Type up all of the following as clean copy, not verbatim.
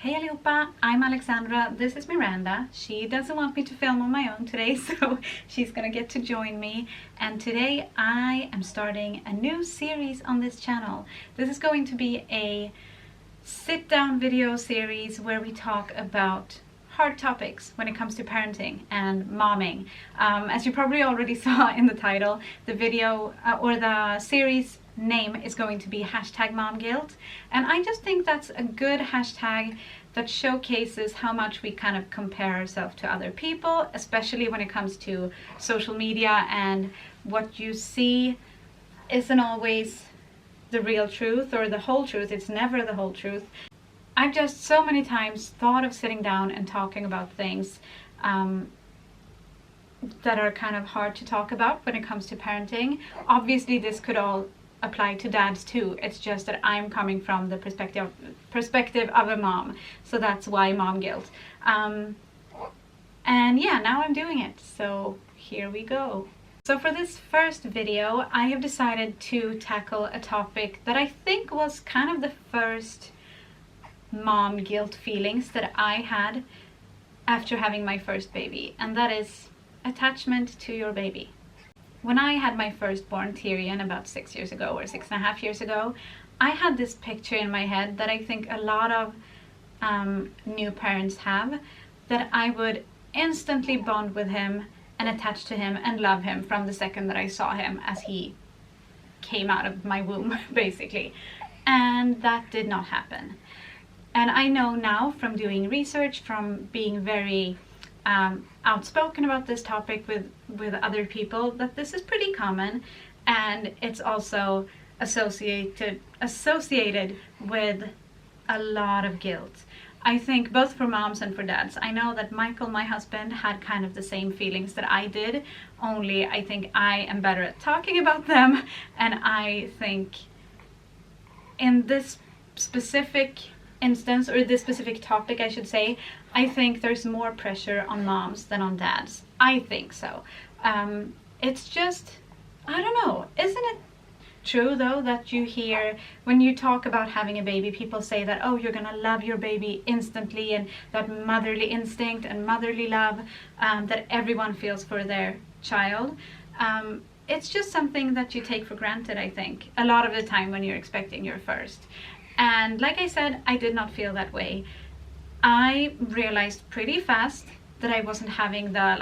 Hey allihopa, I'm Alexandra, this is Miranda. She doesn't want me to film on my own today, so she's gonna get to join me. And today I am starting a new series on this channel. This is going to be a sit-down video series where we talk about hard topics when it comes to parenting and momming. As you probably already saw in the title, the video or the series name is going to be #MomGuilt, and I just think that's a good hashtag that showcases how much we kind of compare ourselves to other people, especially when it comes to social media, and what you see isn't always the real truth or the whole truth. It's never the whole truth. I've just so many times thought of sitting down and talking about things that are kind of hard to talk about when it comes to parenting. Obviously this could all apply to dads too. It's just that I'm coming from the perspective of a mom, so that's why mom guilt. And yeah, now I'm doing it, so here we go. So for this first video I have decided to tackle a topic that I think was kind of the first mom guilt feelings that I had after having my first baby, and that is attachment to your baby. When I had my firstborn Tyrion about 6 years ago, or 6.5 years ago, I had this picture in my head that I think a lot of new parents have, that I would instantly bond with him and attach to him and love him from the second that I saw him as he came out of my womb, basically. And that did not happen. And I know now from doing research, from being very outspoken about this topic with other people, that this is pretty common, and it's also associated with a lot of guilt. I think both for moms and for dads. I know that Michael, my husband, had kind of the same feelings that I did, only I think I am better at talking about them, and I think in this specific instance, or this specific topic I should say, I think there's more pressure on moms than on dads. I think so. It's just, I don't know, isn't it true though that you hear when you talk about having a baby, people say that, oh, you're gonna love your baby instantly, and that motherly instinct and motherly love that everyone feels for their child. It's just something that you take for granted, I think, a lot of the time when you're expecting your first. And like I said, I did not feel that way. I realized pretty fast that I wasn't having the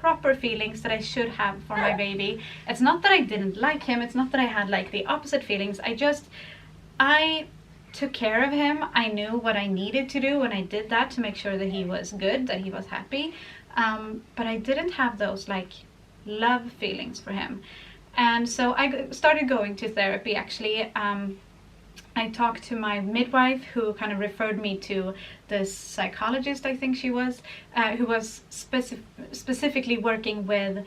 proper feelings that I should have for my baby. It's not that I didn't like him, it's not that I had the opposite feelings. I took care of him. I knew what I needed to do, and I did that to make sure that he was good, that he was happy. But I didn't have those love feelings for him. And so I started going to therapy actually. I talked to my midwife, who kind of referred me to this psychologist, I think she was, who was specifically working with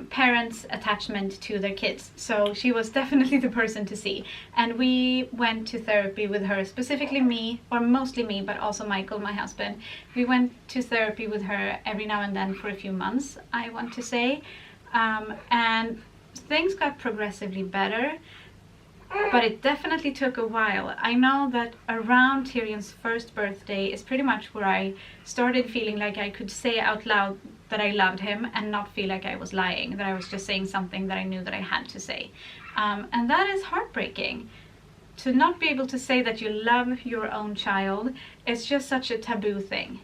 parents' attachment to their kids. So she was definitely the person to see. And we went to therapy with her, specifically me, or mostly me, but also Michael, my husband. We went to therapy with her every now and then for a few months, I want to say. And things got progressively better. But it definitely took a while. I know that around Tyrion's first birthday is pretty much where I started feeling like I could say out loud that I loved him and not feel like I was lying, that I was just saying something that I knew that I had to say. And that is heartbreaking. To not be able to say that you love your own child is just such a taboo thing.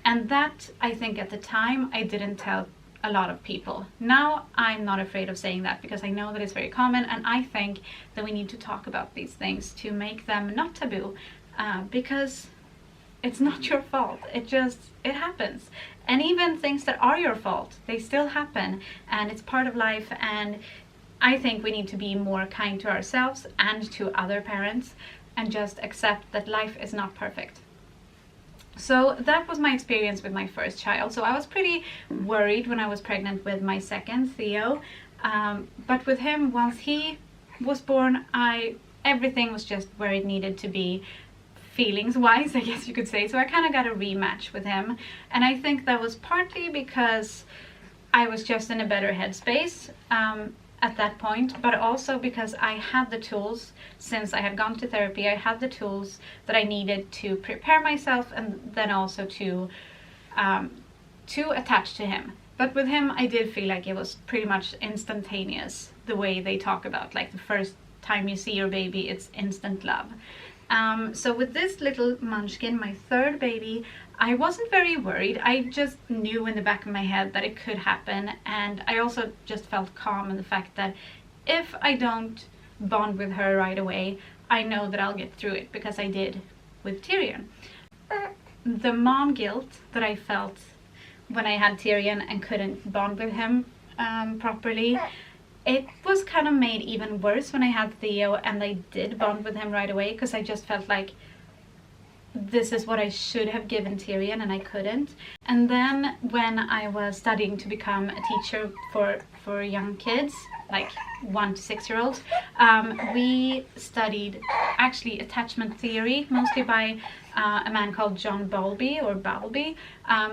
And that, I think at the time, I didn't tell a lot of people. Now I'm not afraid of saying that, because I know that it's very common, and I think that we need to talk about these things to make them not taboo, because it's not your fault. It happens. And even things that are your fault, they still happen, and it's part of life. And I think we need to be more kind to ourselves and to other parents, and just accept that life is not perfect. So that was my experience with my first child. So I was pretty worried when I was pregnant with my second, Theo. But with him, once he was born, everything was just where it needed to be, feelings-wise, I guess you could say. So I kind of got a rematch with him. And I think that was partly because I was just in a better headspace. at that point, but also because I had the tools. Since I had gone to therapy, I had the tools that I needed to prepare myself, and then also to attach to him. But with him, I did feel like it was pretty much instantaneous, the way they talk about, like, the first time you see your baby, it's instant love. So with this little munchkin, my third baby, I wasn't very worried. I just knew in the back of my head that it could happen, and I also just felt calm in the fact that if I don't bond with her right away, I know that I'll get through it, because I did with Tyrion. The mom guilt that I felt when I had Tyrion and couldn't bond with him properly, it was kind of made even worse when I had Theo and I did bond with him right away, because I just felt like this is what I should have given Tyrion and I couldn't. And then when I was studying to become a teacher for young kids, like 1 to 6 year olds, we studied actually attachment theory, mostly by a man called John Bowlby, or Bowlby.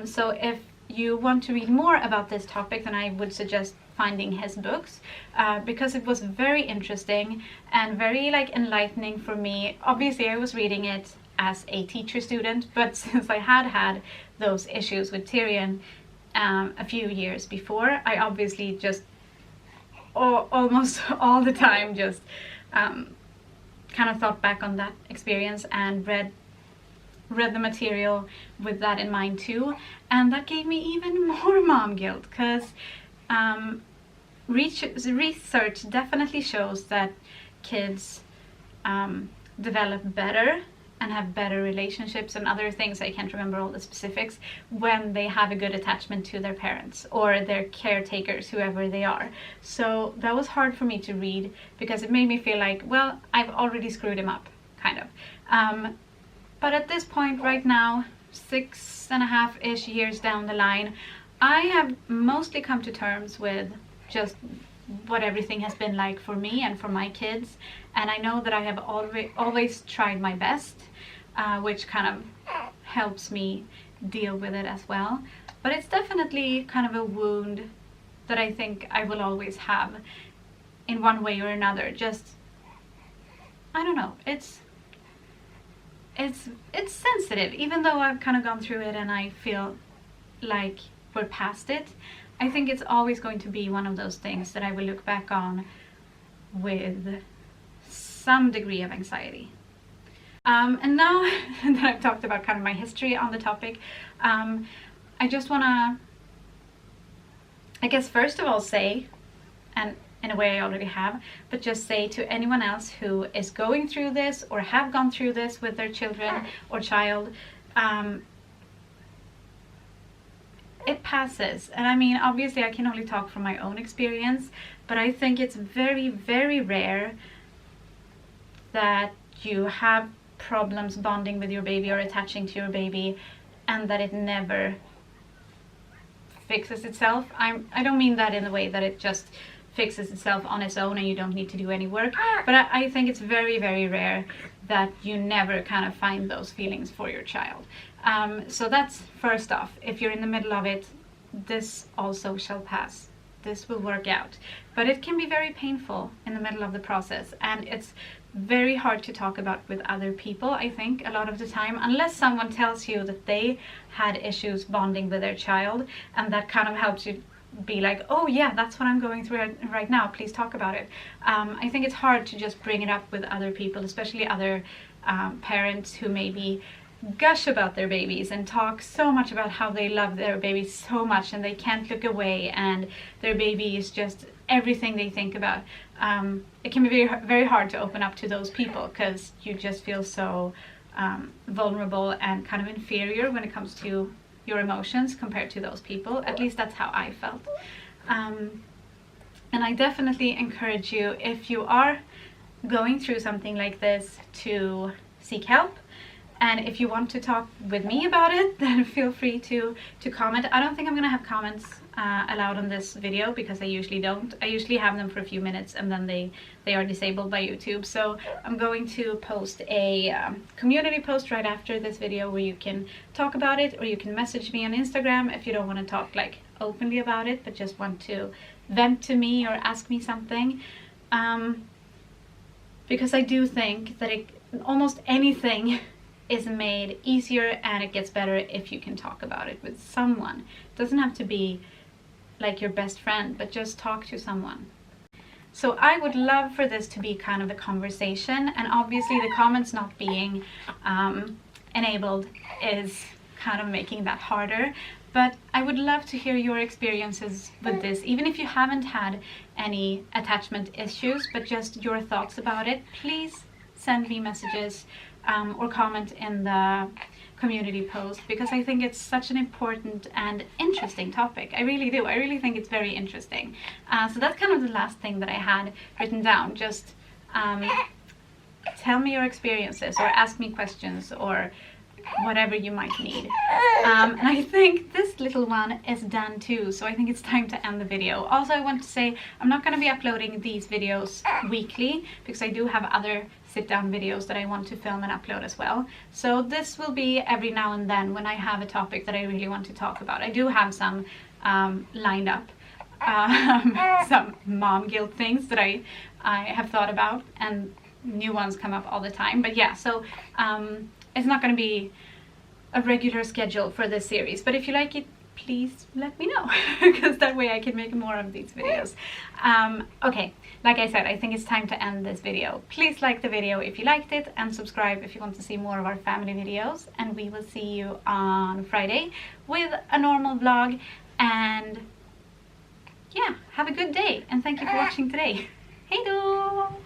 So if you want to read more about this topic, then I would suggest finding his books, because it was very interesting and very like enlightening for me. Obviously I was reading it as a teacher student, but since I had those issues with Tyrion a few years before, I obviously just almost all the time just kind of thought back on that experience and read the material with that in mind too, and that gave me even more mom guilt, because research definitely shows that kids develop better and have better relationships and other things. I can't remember all the specifics, when they have a good attachment to their parents or their caretakers, whoever they are. So that was hard for me to read, because it made me feel like, well, I've already screwed him up, kind of. But at this point right now, 6.5-ish years down the line, I have mostly come to terms with just what everything has been like for me and for my kids, and I know that I have always tried my best, which kind of helps me deal with it as well. But it's definitely kind of a wound that I think I will always have in one way or another. Just, I don't know, it's sensitive, even though I've kind of gone through it and I feel like we're past it. I think it's always going to be one of those things that I will look back on with some degree of anxiety. And now that I've talked about kind of my history on the topic, I just want to, I guess, first of all say, and in a way I already have, but just say to anyone else who is going through this or have gone through this with their children or child, it passes. And I mean, obviously I can only talk from my own experience, but I think it's very, very rare that you have problems bonding with your baby or attaching to your baby and that it never fixes itself. I don't mean that in the way that it just fixes itself on its own and you don't need to do any work, but I think it's very, very rare that you never kind of find those feelings for your child. So that's first off. If you're in the middle of it, this also shall pass. This will work out. But it can be very painful in the middle of the process, and it's very hard to talk about with other people, I think, a lot of the time, unless someone tells you that they had issues bonding with their child, and that kind of helps you be like, oh yeah, that's what I'm going through right now, please talk about it. I think it's hard to just bring it up with other people, especially other parents who maybe gush about their babies and talk so much about how they love their babies so much and they can't look away and their baby is just everything they think about. It can be very, very hard to open up to those people because you just feel so vulnerable and kind of inferior when it comes to your emotions compared to those people. At least that's how I felt. And I definitely encourage you, if you are going through something like this, to seek help. And if you want to talk with me about it, then feel free to comment. I don't think I'm going to have comments allowed on this video because I usually don't. I usually have them for a few minutes and then they are disabled by YouTube. So I'm going to post a community post right after this video where you can talk about it, or you can message me on Instagram if you don't want to talk like openly about it but just want to vent to me or ask me something. Because I do think that almost anything is made easier and it gets better if you can talk about it with someone. It doesn't have to be like your best friend, but just talk to someone. So I would love for this to be kind of a conversation, and obviously the comments not being enabled is kind of making that harder. But I would love to hear your experiences with this, even if you haven't had any attachment issues, but just your thoughts about it. Please send me messages or comment in the community post, because I think it's such an important and interesting topic. I really do. I really think it's very interesting. So that's kind of the last thing that I had written down. Just tell me your experiences or ask me questions or whatever you might need. And I think this little one is done too, so I think it's time to end the video. Also, I want to say I'm not going to be uploading these videos weekly, because I do have other sit-down videos that I want to film and upload as well. So this will be every now and then when I have a topic that I really want to talk about. I do have some lined up, some mom guilt things that I have thought about, and new ones come up all the time. But yeah, so it's not going to be a regular schedule for this series, but if you like it, please let me know, because that way I can make more of these videos. Okay, like I said, I think it's time to end this video. Please like the video if you liked it, and subscribe if you want to see more of our family videos, and we will see you on Friday with a normal vlog. And yeah, have a good day, and thank you for watching today. Hej då!